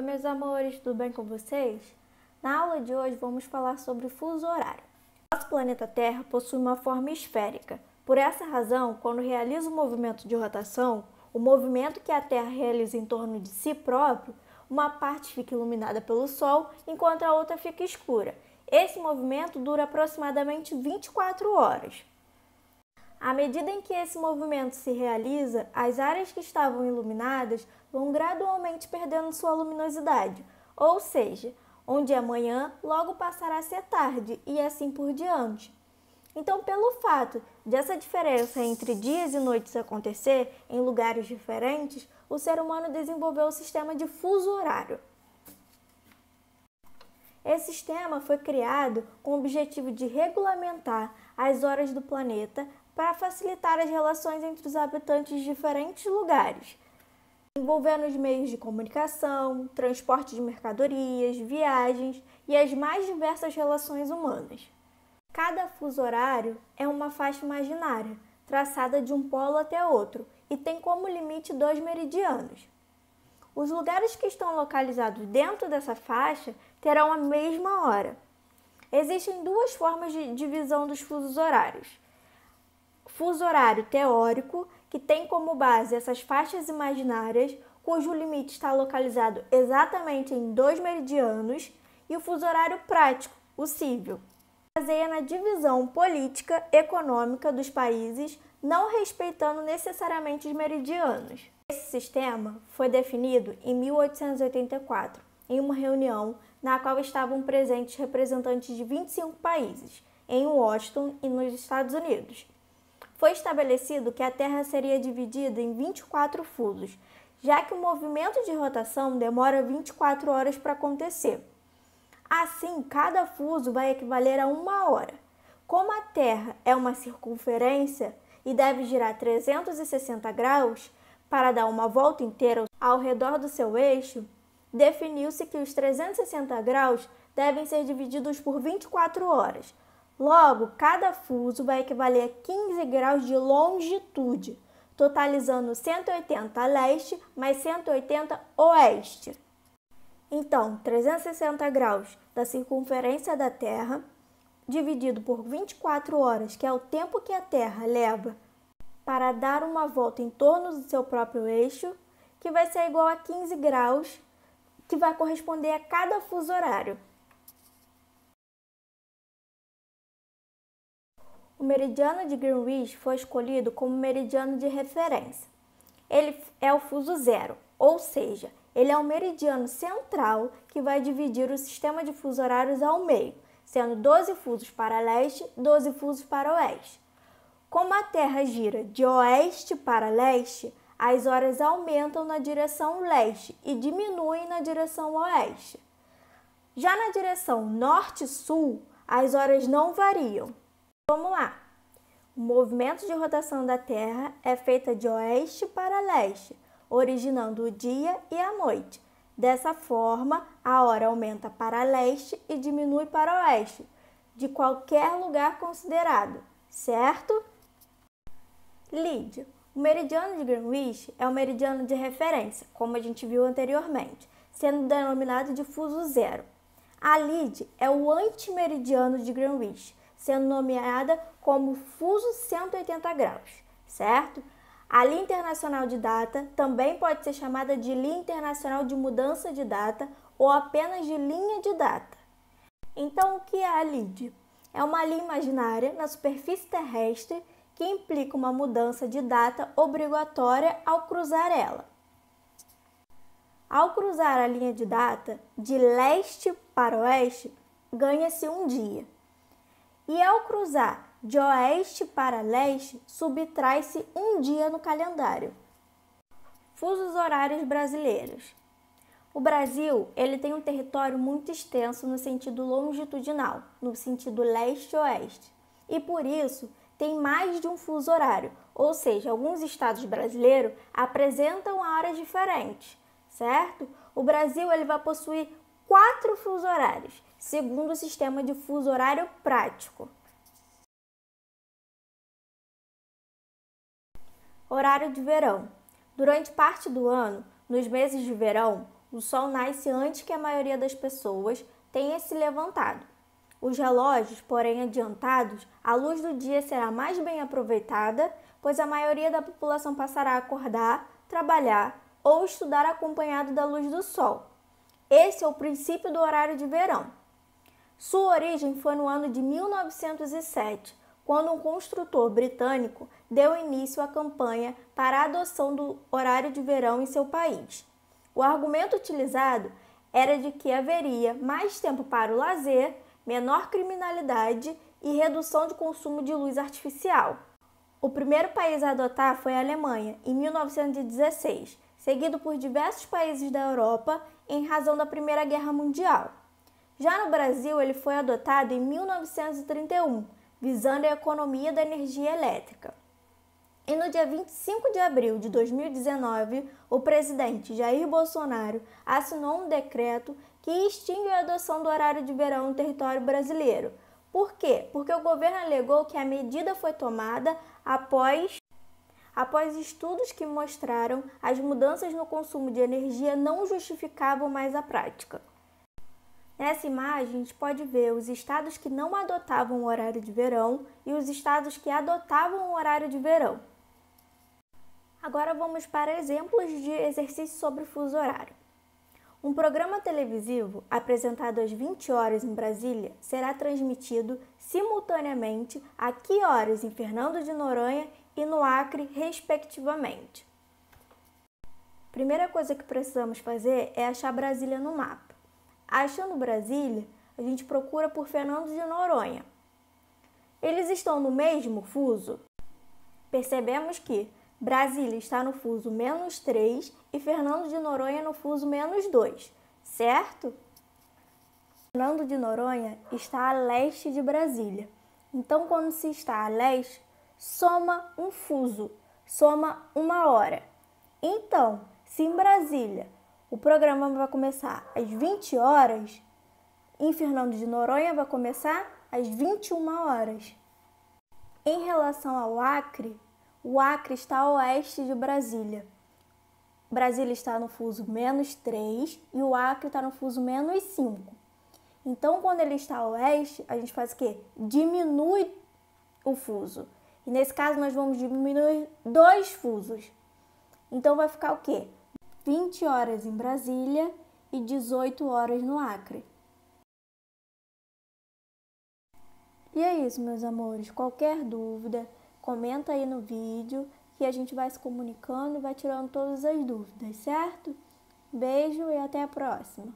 Oi, meus amores, tudo bem com vocês? Na aula de hoje vamos falar sobre fuso horário. Nosso planeta Terra possui uma forma esférica. Por essa razão, quando realiza um movimento de rotação, o movimento que a Terra realiza em torno de si próprio, uma parte fica iluminada pelo Sol, enquanto a outra fica escura. Esse movimento dura aproximadamente 24 horas. À medida em que esse movimento se realiza, as áreas que estavam iluminadas vão gradualmente perdendo sua luminosidade, ou seja, onde é manhã, logo passará a ser tarde e assim por diante. Então, pelo fato de essa diferença entre dias e noites acontecer em lugares diferentes, o ser humano desenvolveu o sistema de fuso horário. Esse sistema foi criado com o objetivo de regulamentar as horas do planeta para facilitar as relações entre os habitantes de diferentes lugares, envolvendo os meios de comunicação, transporte de mercadorias, viagens e as mais diversas relações humanas. Cada fuso horário é uma faixa imaginária, traçada de um polo até outro, e tem como limite 2 meridianos. Os lugares que estão localizados dentro dessa faixa terão a mesma hora. Existem duas formas de divisão dos fusos horários. Fuso horário teórico, que tem como base essas faixas imaginárias, cujo limite está localizado exatamente em 2 meridianos, e o fuso horário prático, o civil, baseia na divisão política econômica dos países, não respeitando necessariamente os meridianos. Esse sistema foi definido em 1884, em uma reunião na qual estavam presentes representantes de 25 países, em Washington e nos Estados Unidos. Foi estabelecido que a Terra seria dividida em 24 fusos, já que o movimento de rotação demora 24 horas para acontecer. Assim, cada fuso vai equivaler a 1 hora. Como a Terra é uma circunferência e deve girar 360 graus para dar uma volta inteira ao redor do seu eixo, definiu-se que os 360 graus devem ser divididos por 24 horas. Logo, cada fuso vai equivaler a 15 graus de longitude, totalizando 180 a leste mais 180 oeste. Então, 360 graus da circunferência da Terra, dividido por 24 horas, que é o tempo que a Terra leva para dar uma volta em torno do seu próprio eixo, que vai ser igual a 15 graus, que vai corresponder a cada fuso horário. O meridiano de Greenwich foi escolhido como meridiano de referência. Ele é o fuso zero, ou seja, ele é o meridiano central que vai dividir o sistema de fuso horários ao meio, sendo 12 fusos para leste, 12 fusos para oeste. Como a Terra gira de oeste para leste, as horas aumentam na direção leste e diminuem na direção oeste. Já na direção norte-sul, as horas não variam. Vamos lá! O movimento de rotação da Terra é feito de oeste para leste, originando o dia e a noite. Dessa forma, a hora aumenta para leste e diminui para oeste, de qualquer lugar considerado, certo? Lide. O meridiano de Greenwich é o meridiano de referência, como a gente viu anteriormente, sendo denominado de fuso zero. A Lide é o antimeridiano de Greenwich, sendo nomeada como fuso 180 graus, certo? A linha internacional de data também pode ser chamada de linha internacional de mudança de data ou apenas de linha de data. Então, o que é a Lide? É uma linha imaginária na superfície terrestre que implica uma mudança de data obrigatória ao cruzar ela. Ao cruzar a linha de data de leste para oeste, ganha-se um dia. E ao cruzar de oeste para leste, subtrai-se um dia no calendário. Fusos horários brasileiros. O Brasil, ele tem um território muito extenso no sentido longitudinal, no sentido leste-oeste. E por isso, tem mais de um fuso horário, ou seja, alguns estados brasileiros apresentam horas diferentes, certo? O Brasil ele vai possuir 4 fusos horários, segundo o sistema de fuso horário prático. Horário de verão. Durante parte do ano, nos meses de verão, O sol nasce antes que a maioria das pessoas tenha se levantado. Os relógios, porém adiantados, a luz do dia será mais bem aproveitada, pois a maioria da população passará a acordar, trabalhar ou estudar acompanhado da luz do sol. Esse é o princípio do horário de verão. Sua origem foi no ano de 1907, quando um construtor britânico deu início à campanha para a adoção do horário de verão em seu país. O argumento utilizado era de que haveria mais tempo para o lazer, menor criminalidade e redução de consumo de luz artificial. O primeiro país a adotar foi a Alemanha, em 1916, seguido por diversos países da Europa em razão da Primeira Guerra Mundial. Já no Brasil, ele foi adotado em 1931, visando a economia da energia elétrica. E no dia 25 de abril de 2019, o presidente Jair Bolsonaro assinou um decreto que extingue a adoção do horário de verão no território brasileiro. Por quê? Porque o governo alegou que a medida foi tomada após estudos que mostraram as mudanças no consumo de energia não justificavam mais a prática. Nessa imagem, a gente pode ver os estados que não adotavam o horário de verão e os estados que adotavam o horário de verão. Agora vamos para exemplos de exercício sobre o fuso horário. Um programa televisivo apresentado às 20 horas em Brasília será transmitido simultaneamente a que horas em Fernando de Noronha e no Acre, respectivamente. Primeira coisa que precisamos fazer é achar Brasília no mapa. Achando Brasília, a gente procura por Fernando de Noronha. Eles estão no mesmo fuso? Percebemos que Brasília está no fuso -3 e Fernando de Noronha no fuso -2, certo? Fernando de Noronha está a leste de Brasília. Então, quando se está a leste, soma um fuso, soma uma hora. Então, se em Brasília o programa vai começar às 20 horas, em Fernando de Noronha vai começar às 21 horas. Em relação ao Acre, o Acre está a oeste de Brasília. Brasília está no fuso -3 e o Acre está no fuso -5. Então, quando ele está a oeste, a gente faz o quê? Diminui o fuso. E nesse caso, nós vamos diminuir 2 fusos. Então, vai ficar o quê? 20 horas em Brasília e 18 horas no Acre. E é isso, meus amores. Qualquer dúvida, comenta aí no vídeo que a gente vai se comunicando e vai tirando todas as dúvidas, certo? Beijo e até a próxima!